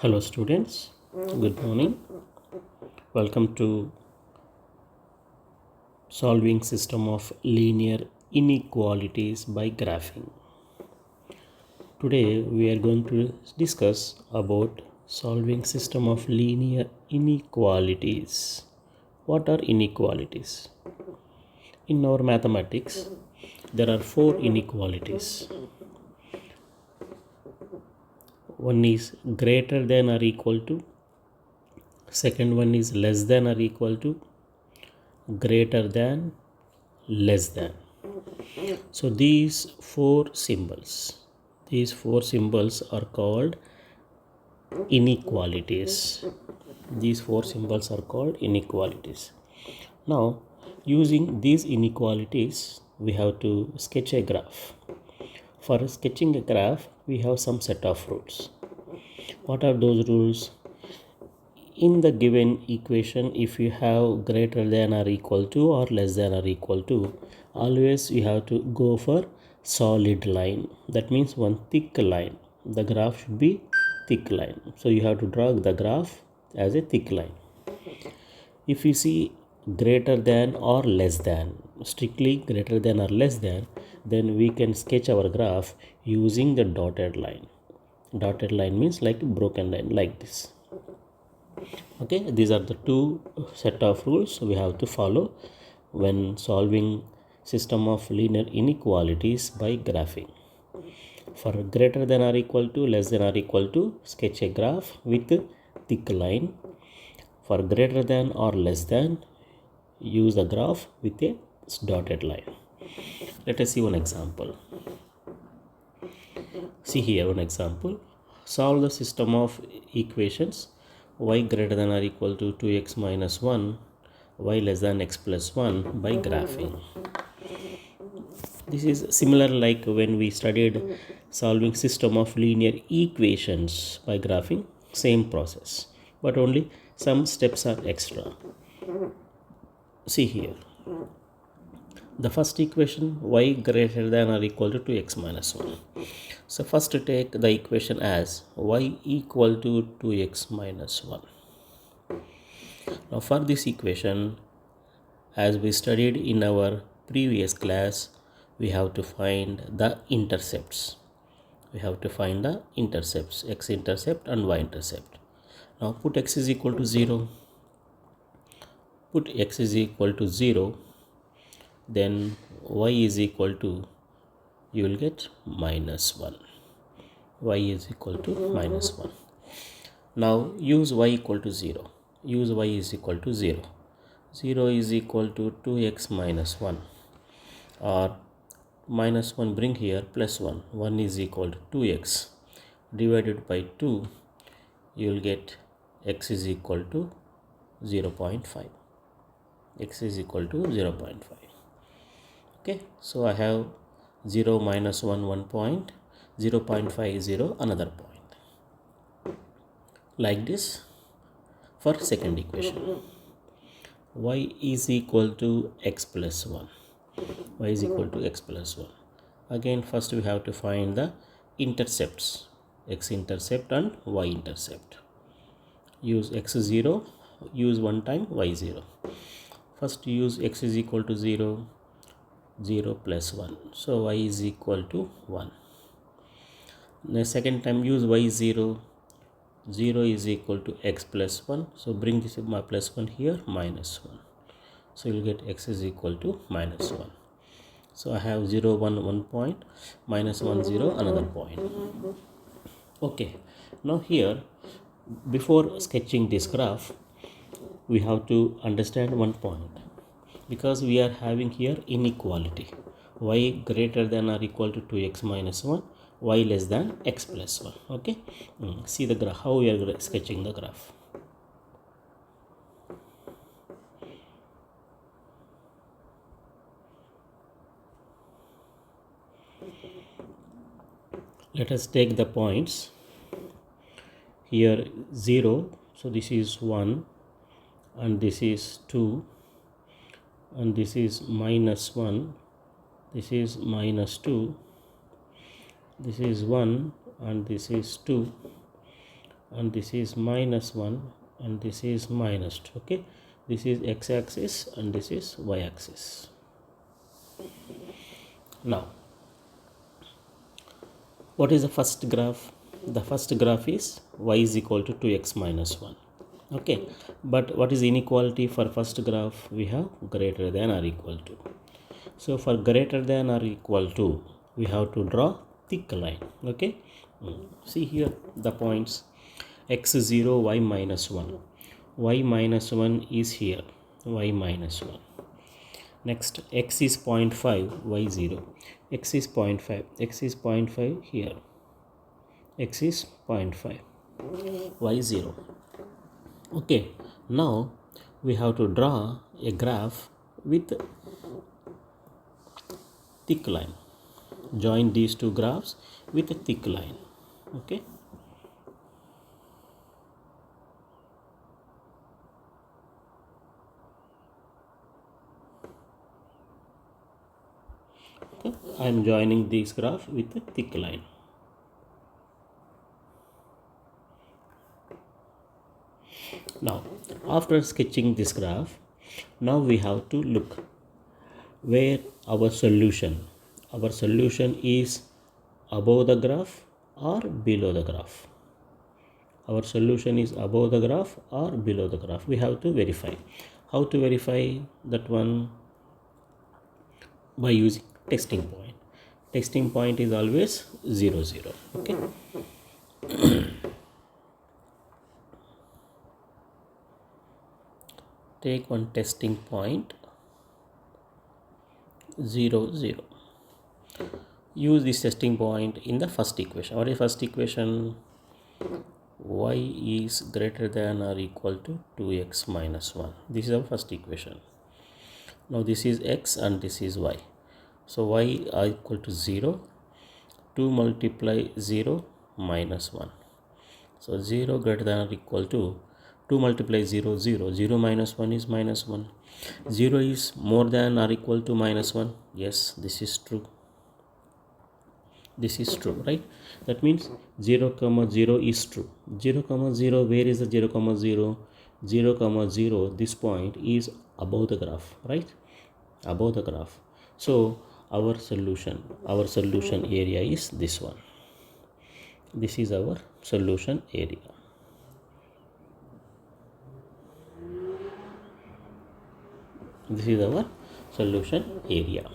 Hello students, good morning. Welcome to solving system of linear inequalities by graphing. Today we are going to discuss about solving system of linear inequalities. What are inequalities? In our mathematics, there are four inequalities. One is greater than or equal to, second one is less than or equal to, greater than, less than. So these four symbols are called inequalities. These four symbols are called inequalities. Now, using these inequalities, we have to sketch a graph. For sketching a graph, we have some set of rules. What are those rules? In the given equation, if you have greater than or equal to or less than or equal to, always you have to go for solid line. That means one thick line. The graph should be thick line. So you have to draw the graph as a thick line. If you see greater than or less than, strictly greater than or less than, then we can sketch our graph using the dotted line. Dotted line means like broken line, like this. Okay, these are the two set of rules we have to follow when solving system of linear inequalities by graphing. For greater than or equal to, less than or equal to, sketch a graph with thick line. For greater than or less than, use the graph with a dotted line. Let us see one example. See here one example. Solve the system of equations y greater than or equal to 2x minus 1, y less than x plus 1 by graphing. This is similar like when we studied solving system of linear equations by graphing, same process, but only some steps are extra. See here. The first equation, y greater than or equal to 2x minus 1. So first take the equation as y equal to 2x minus 1. Now for this equation, as we studied in our previous class, we have to find the intercepts. We have to find the intercepts, x-intercept and y-intercept. Now put x is equal to 0. Put x is equal to 0. Then y is equal to, you will get minus 1. Y is equal to minus 1. Now use y equal to 0. Use y is equal to 0. 0 is equal to 2x minus 1, or minus 1 bring here plus 1. 1 is equal to 2x divided by 2. You will get x is equal to 0.5. X is equal to 0.5. Okay, so I have 0 minus 1 1 point, 0.5 0 another point. Like this for second equation. Y is equal to x plus 1. Y is equal to x plus 1. Again first we have to find the intercepts, x-intercept and y-intercept. Use x0, use one time y0. First use x is equal to 0, 0 plus 1. So y is equal to 1. The second time use y0, 0 is equal to x plus 1. So bring this plus 1 here, minus 1. So you will get x is equal to minus 1. So I have 0 1 1 point, minus 1 0 another point. Okay, now here before sketching this graph, we have to understand one point, because we are having here inequality, y greater than or equal to 2x minus 1, y less than x plus 1. Okay, see the graph, how we are sketching the graph. Let us take the points here. 0, so this is 1 and this is 2 and this is minus 1, this is minus 2, this is 1 and this is 2, and this is minus 1 and this is minus 2. Okay, this is x-axis and this is y-axis. Now what is the first graph? The first graph is y is equal to 2x minus 1. Okay, but what is inequality for first graph? We have greater than or equal to. So for greater than or equal to, we have to draw thick line. Okay, see here the points x0, y minus 1. Y minus 1 is here, y minus 1. Next, x is 0.5, y 0. X is 0.5, x is 0.5 here. X is 0.5, y 0. Okay, now we have to draw a graph with thick line. Join these two graphs with a thick line. Okay. Okay, I am joining this graph with a thick line. Now, after sketching this graph, now we have to look where our solution is above the graph or below the graph. Our solution is above the graph or below the graph. We have to verify. How to verify that one? By using testing point. Testing point is always 0 0. Okay. Take one testing point 0 0. Use this testing point in the first equation. What is first equation? Y is greater than or equal to 2x minus 1. This is our first equation. Now this is x and this is y. So y are equal to 0. 2 multiply 0 minus 1. So 0 greater than or equal to 2 multiply 0 0. 0 minus 1 is minus 1. 0 is more than or equal to minus 1. Yes, this is true. This is true, right? That means 0 comma 0 is true. 0 comma 0, where is the 0 comma 0? 0 comma 0, this point is above the graph, right? Above the graph. So our solution area is this one. This is our solution area. This is our solution area.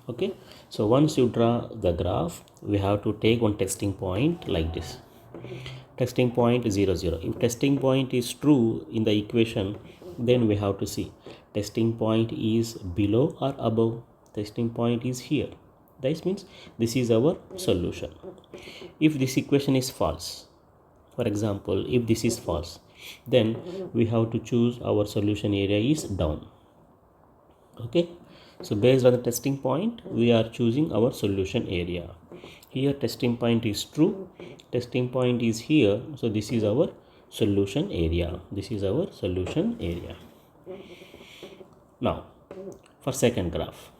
Okay, so once you draw the graph, we have to take one testing point like this. Testing point 0 0. If testing point is true in the equation, then we have to see testing point is below or above. Testing point is here. That means this is our solution. If this equation is false, for example, if this is false, then we have to choose our solution area is down. Okay, so based on the testing point, we are choosing our solution area. Here testing point is true, testing point is here, so this is our solution area. This is our solution area. Now for second graph,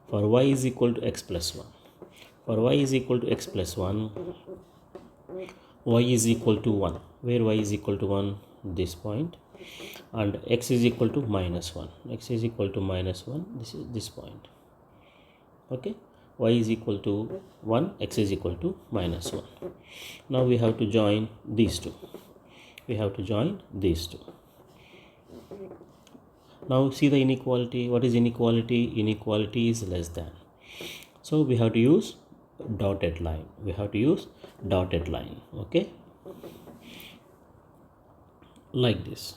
for y is equal to x plus 1. For y is equal to x plus 1, y is equal to 1. Where y is equal to 1? This point. And x is equal to minus 1. X is equal to minus 1. This is this point. Okay. Y is equal to 1. X is equal to minus 1. Now we have to join these two. We have to join these two. Now see the inequality. What is inequality? Inequality is less than. So we have to use dotted line. We have to use dotted line. Okay. Like this.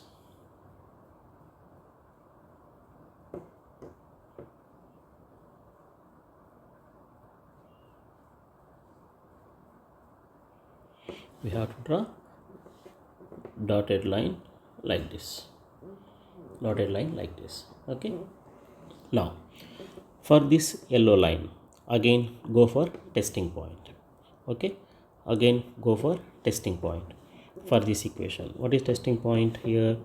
We have to draw dotted line like this. Dotted line like this. Okay. Now for this yellow line, again go for testing point. Okay. Again go for testing point for this equation. What is testing point here?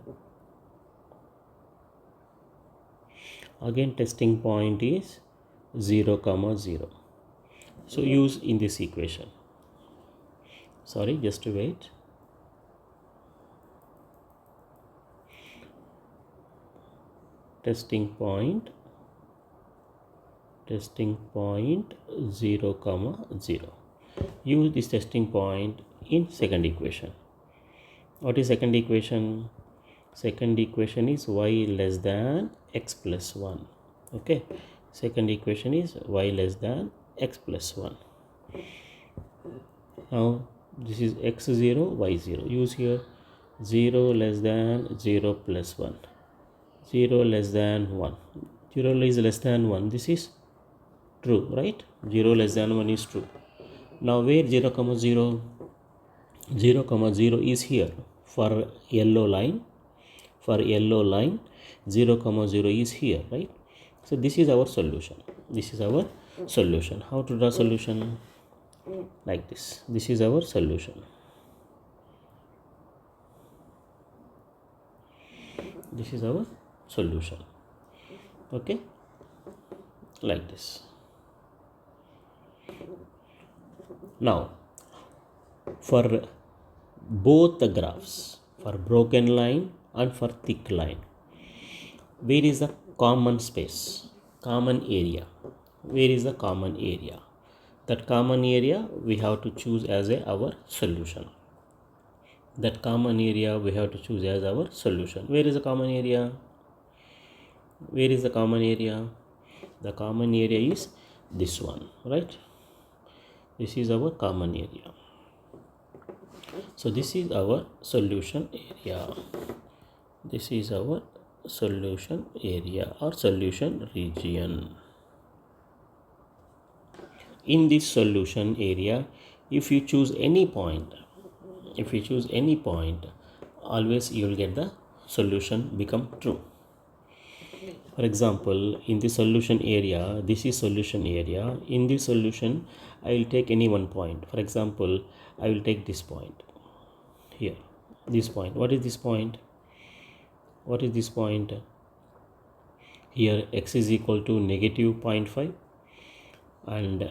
Again testing point is 0 comma 0. So use in this equation. sorry, just wait. Testing point 0 comma 0. Use this testing point in second equation. What is second equation? Second equation is y less than x plus 1. Okay, second equation is y less than x plus 1. Now this is x0 y0. Use here 0 less than 0 plus 1, 0 less than 1. 0 is less than 1. This is true, right? 0 less than 1 is true. Now where 0 comma 0? 0 comma 0 is here for yellow line. For yellow line 0 comma 0 is here, right? So this is our solution. This is our solution. How to draw solution? Like this. This is our solution. This is our solution. Okay, like this. Now for both the graphs, for broken line and for thick line, where is the common space, common area? Where is the common area? That common area we have to choose as our solution. That common area we have to choose as our solution. Where is the common area? Where is the common area? The common area is this one, right? This is our common area. So this is our solution area. This is our solution area or solution region. In this solution area, if you choose any point, always you will get the solution become true. For example, in the solution area, this is solution area. In this solution, I will take any one point. For example, I will take this point here. This point. What is this point? What is this point? Here x is equal to negative 0.5 and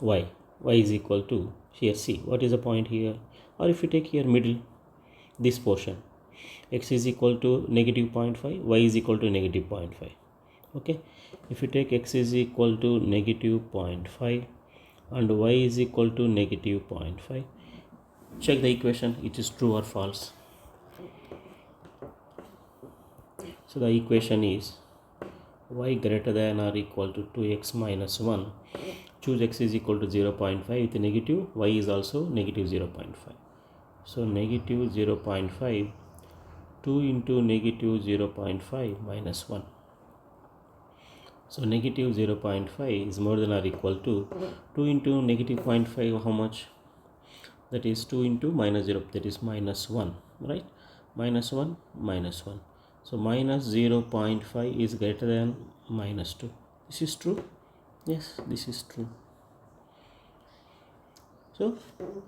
y is equal to, here c. What is the point here? Or if you take here middle, this portion, x is equal to negative 0.5, y is equal to negative 0.5. Okay, if you take x is equal to negative 0.5 and y is equal to negative 0.5, check the equation, it is true or false. So the equation is y greater than or equal to 2x minus 1. Choose x is equal to 0.5 with negative, y is also negative 0.5. So negative 0.5, 2 into negative 0.5 minus 1. So negative 0.5 is more than or equal to 2 into negative 0.5, how much? That is 2 into minus 0, that is minus 1, right? Minus 1, minus 1. So minus 0.5 is greater than minus 2. This is true? Yes, this is true. So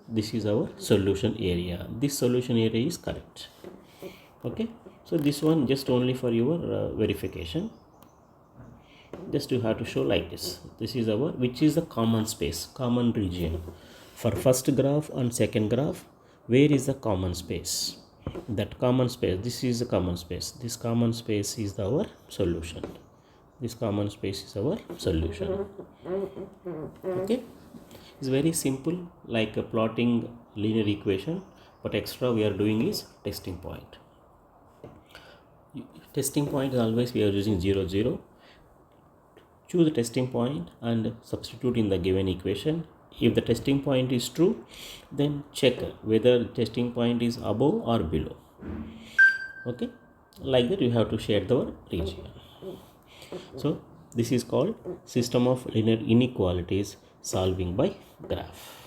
this is our solution area. This solution area is correct. Okay, so this one just only for your verification. Just you have to show like this. This is our, which is the common space, common region. For first graph and second graph, where is the common space? That common space, this is the common space. This common space is our solution. This common space is our solution. Okay, it's very simple, like a plotting linear equation, but extra we are doing is testing point. Testing point is always we are using 0 0. Choose the testing point and substitute in the given equation. If the testing point is true, then check whether the testing point is above or below. Okay, like that you have to shade the region. So this is called system of linear inequalities solving by graph.